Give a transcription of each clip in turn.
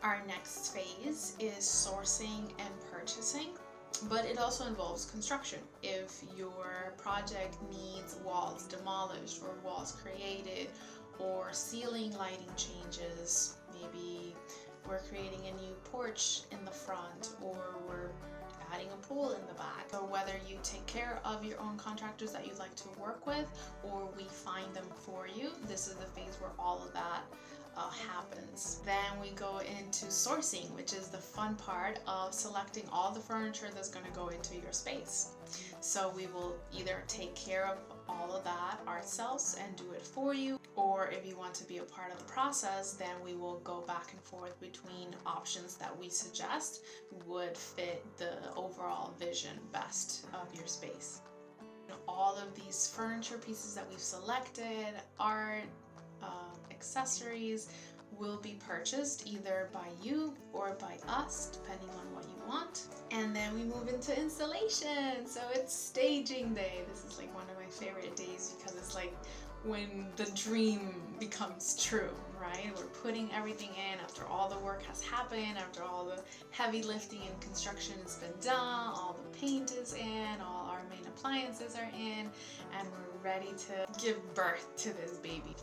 Our next phase is sourcing and purchasing, but it also involves construction. If your project needs walls demolished or walls created or ceiling lighting changes, maybe we're creating a new porch in the front or we're adding a pool in the back. So whether you take care of your own contractors that you'd like to work with or we find them for you, this is the phase where all of that happens. Then we go into sourcing, which is the fun part of selecting all the furniture that's going to go into your space. So we will either take care of all of that ourselves and do it for you, or if you want to be a part of the process, then we will go back and forth between options that we suggest would fit the overall vision best of your space. All of these furniture pieces that we've selected, art, accessories, will be purchased either by you or by us, depending on what you want. And then we move into installation. So it's staging day. This is like one of my favorite days because it's like when the dream becomes true, right? We're putting everything in after all the work has happened, after all the heavy lifting and construction has been done, all the paint is in, all our main appliances are in, and we're ready to give birth to this baby.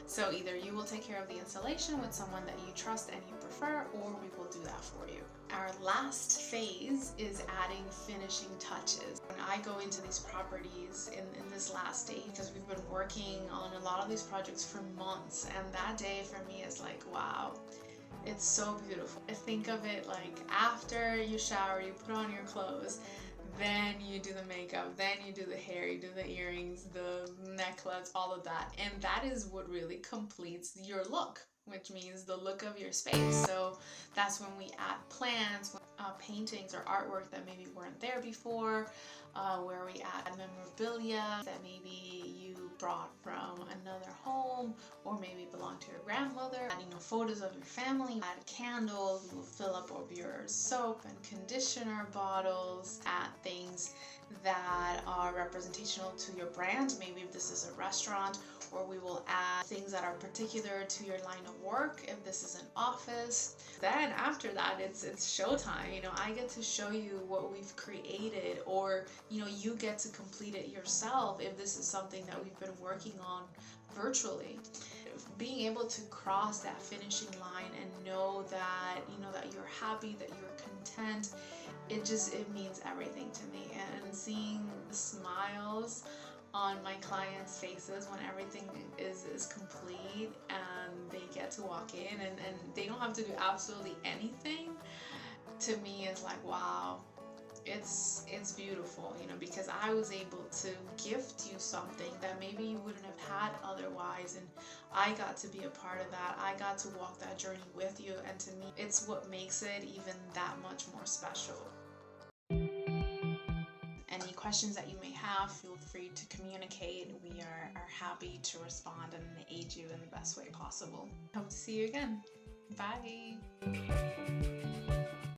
So either you will take care of the installation with someone that you trust and you prefer, or we will do that for you. Our last phase is adding finishing touches. When I go into these properties in this last day, because we've been working on a lot of these projects for months, and that day for me is like, wow, it's so beautiful. I think of it like after you shower, you put on your clothes, then you do the makeup, then you do the hair, you do the earrings, the necklace, all of that. And that is what really completes your look, which means the look of your space. So that's when we add plants, paintings or artwork that maybe weren't there before, where we add memorabilia that maybe you brought from another home or maybe belong to your grandmother, adding photos of your family, add candles, we'll fill up of your soap and conditioner bottles, add things that are representational to your brand, maybe if this is a restaurant, or we will add things that are particular to your line of work if this is an office. Then after that, it's showtime. I get to show you what we've created, or you get to complete it yourself if this is something that we've been working on virtually. Being able to cross that finishing line and know that that you're happy, that you're content, it means everything to me. And seeing the smiles on my clients' faces when everything is complete and they get to walk in and they don't have to do absolutely anything, to me is like, wow, it's beautiful, because I was able to gift you something that maybe you wouldn't have had otherwise, and I got to be a part of that. I got to walk that journey with you, and to me, it's what makes it even that much more special. Any questions that you may have, feel free to communicate. We are happy to respond and aid you in the best way possible. Hope to see you again. Bye.